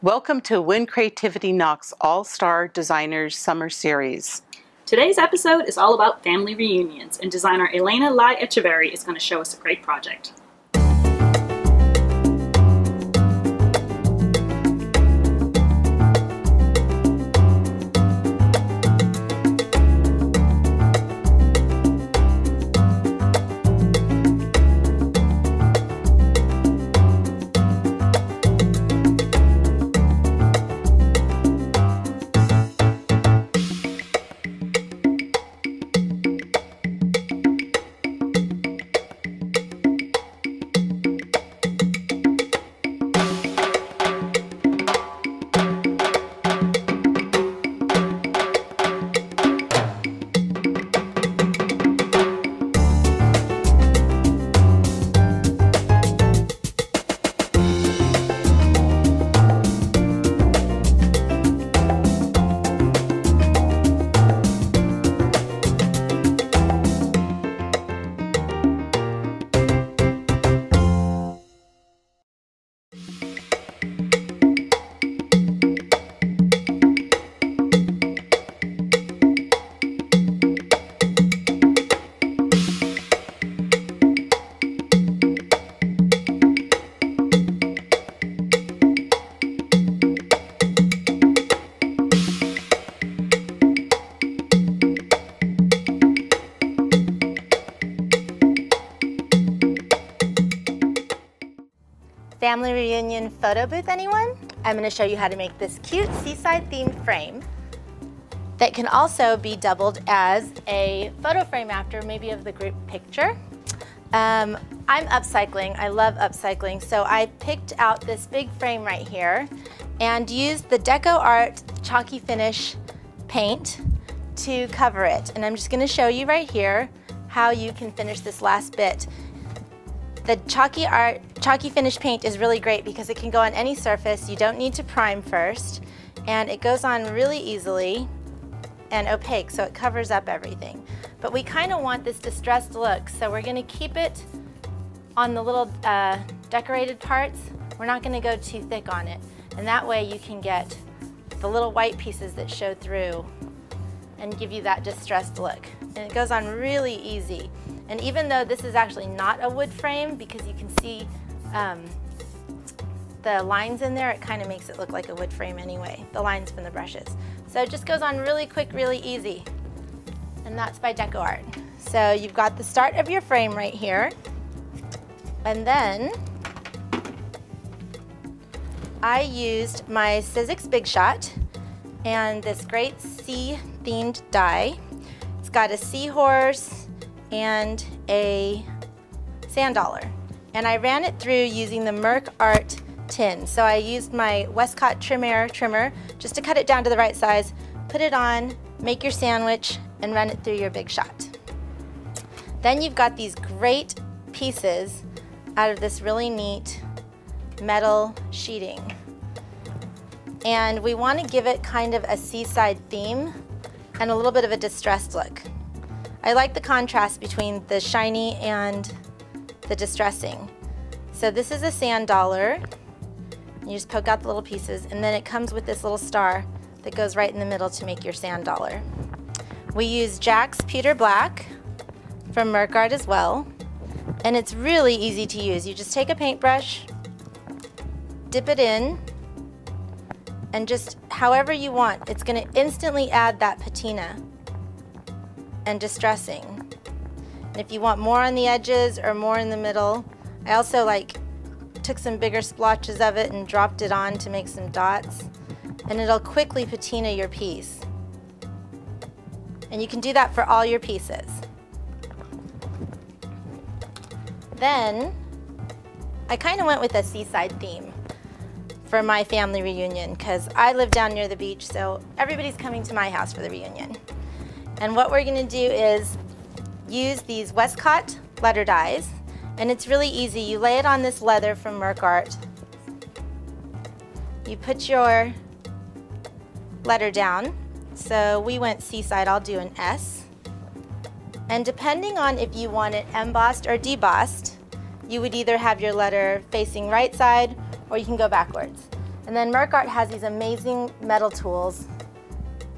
Welcome to When Creativity Knocks All-Star Designers Summer Series. Today's episode is all about family reunions, and designer Elena Lai Echeverry is going to show us a great project. Family reunion photo booth, anyone? I'm going to show you how to make this cute seaside themed frame that can also be doubled as a photo frame after maybe of the group picture. I'm upcycling. I love upcycling, so I picked out this big frame right here and used the DecoArt Chalky Finish paint to cover it. And I'm just going to show you right here how you can finish this last bit. The Chalky Finish paint is really great because it can go on any surface. You don't need to prime first, and it goes on really easily and opaque, so it covers up everything. But we kind of want this distressed look, so we're going to keep it on the little decorated parts. We're not going to go too thick on it, and that way you can get the little white pieces that show through and give you that distressed look. And it goes on really easy. And even though this is actually not a wood frame, because you can see the lines in there, it kind of makes it look like a wood frame anyway, the lines from the brushes. So it just goes on really quick, really easy. And that's by DecoArt. So you've got the start of your frame right here. And then I used my Sizzix Big Shot and this great sea-themed die. It's got a seahorse and a sand dollar. And I ran it through using the Merc Art tin. So I used my Westcott Trim-Air trimmer just to cut it down to the right size, put it on, make your sandwich, and run it through your Big Shot. Then you've got these great pieces out of this really neat metal sheeting. And we want to give it kind of a seaside theme and a little bit of a distressed look. I like the contrast between the shiny and the distressing. So this is a sand dollar. You just poke out the little pieces, and then it comes with this little star that goes right in the middle to make your sand dollar. We use Jack's Pewter Black from Merc Art as well, and it's really easy to use. You just take a paintbrush, dip it in, and just however you want. It's going to instantly add that patina and distressing. And if you want more on the edges or more in the middle, I also took some bigger splotches of it and dropped it on to make some dots, and it'll quickly patina your piece. And you can do that for all your pieces. Then I kind of went with a seaside theme for my family reunion because I live down near the beach, so everybody's coming to my house for the reunion. And what we're going to do is use these Westcott letter dies, and it's really easy. You lay it on this leather from Merc Art. You put your letter down. So we went seaside, I'll do an S. And depending on if you want it embossed or debossed, you would either have your letter facing right side or you can go backwards. And then Merc Art has these amazing metal tools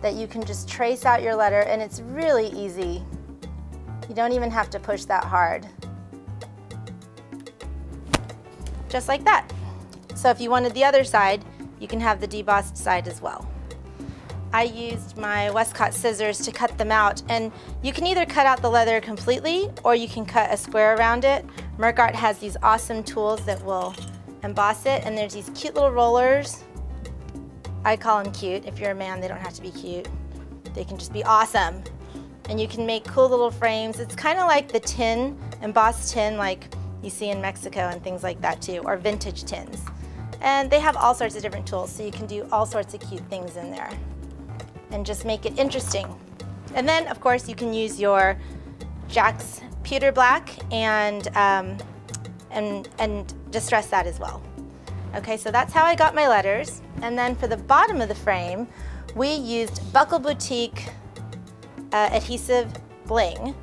that you can just trace out your letter, and it's really easy. You don't even have to push that hard. Just like that. So if you wanted the other side, you can have the debossed side as well. I used my Westcott scissors to cut them out, and you can either cut out the leather completely or you can cut a square around it. Merc Art has these awesome tools that will emboss it, and there's these cute little rollers. I call them cute. If you're a man, they don't have to be cute. They can just be awesome. And you can make cool little frames. It's kind of like the tin, embossed tin like you see in Mexico and things like that too, or vintage tins. And they have all sorts of different tools, so you can do all sorts of cute things in there and just make it interesting. And then, of course, you can use your Jack's Pewter Black and distress that as well. Okay, so that's how I got my letters. And then for the bottom of the frame, we used Buckle Boutique adhesive bling,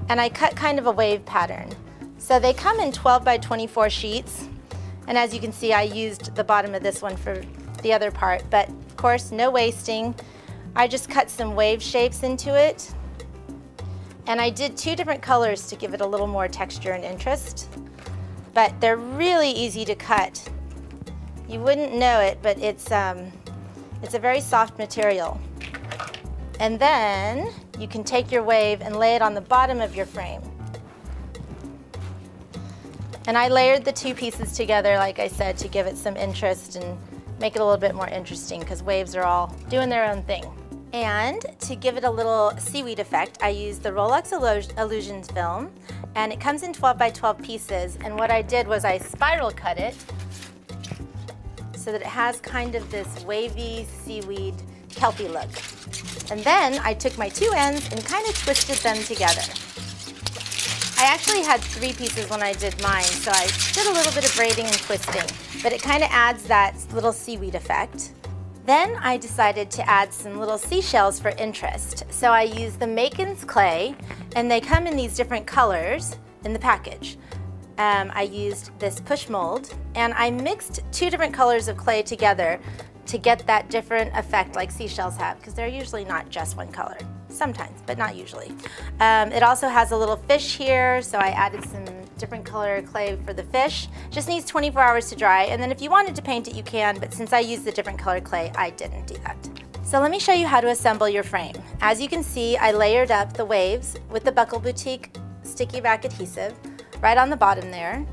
and I cut kind of a wave pattern. So they come in 12 by 24 sheets, and as you can see, I used the bottom of this one for the other part, but of course, no wasting. I just cut some wave shapes into it, and I did 2 different colors to give it a little more texture and interest, but they're really easy to cut. You wouldn't know it, but it's a very soft material. And then you can take your wave and lay it on the bottom of your frame. And I layered the 2 pieces together, like I said, to give it some interest and make it a little bit more interesting, because waves are all doing their own thing. And to give it a little seaweed effect, I used the Rolex Illusions film, and it comes in 12 by 12 pieces. And what I did was I spiral cut it so that it has kind of this wavy seaweed kelpie look. And then I took my 2 ends and kind of twisted them together. I actually had 3 pieces when I did mine, so I did a little bit of braiding and twisting, but it kind of adds that little seaweed effect. Then I decided to add some little seashells for interest. So I used the Makin's clay, and they come in these different colors in the package. I used this push mold, and I mixed 2 different colors of clay together to get that different effect like seashells have, because they're usually not just one color. Sometimes, but not usually. It also has a little fish here, so I added some different color clay for the fish. Just needs 24 hours to dry, and then if you wanted to paint it, you can, but since I used the different color clay, I didn't do that. So let me show you how to assemble your frame. As you can see, I layered up the waves with the Buckle Boutique sticky back adhesive right on the bottom there.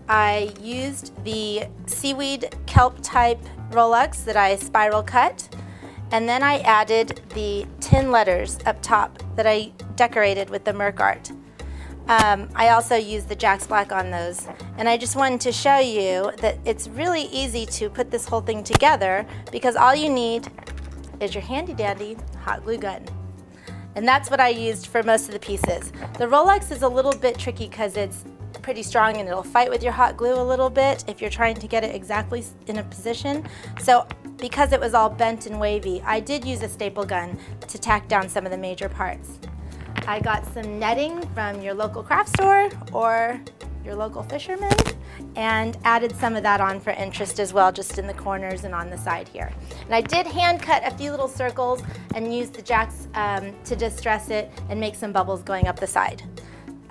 I used the seaweed kelp type Rolex that I spiral cut, and then I added the tin letters up top that I decorated with the Merc Art. I also used the Jack's Black on those, and I just wanted to show you that it's really easy to put this whole thing together, because all you need is your handy dandy hot glue gun. And that's what I used for most of the pieces. The Rolex is a little bit tricky because it's pretty strong and it'll fight with your hot glue a little bit if you're trying to get it exactly in a position. So because it was all bent and wavy, I did use a staple gun to tack down some of the major parts. I got some netting from your local craft store or your local fisherman and added some of that on for interest as well, just in the corners and on the side here. And I did hand cut a few little circles and use the Jack's to distress it and make some bubbles going up the side.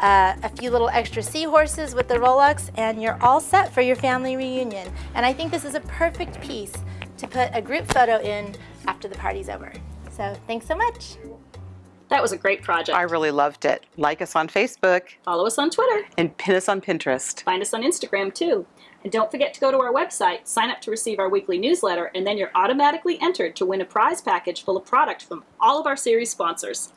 A few little extra seahorses with the Rolex, and you're all set for your family reunion. And I think this is a perfect piece to put a group photo in after the party's over. So thanks so much. That was a great project. I really loved it. Like us on Facebook. Follow us on Twitter. And pin us on Pinterest. Find us on Instagram too. And don't forget to go to our website, sign up to receive our weekly newsletter, and then you're automatically entered to win a prize package full of product from all of our series sponsors.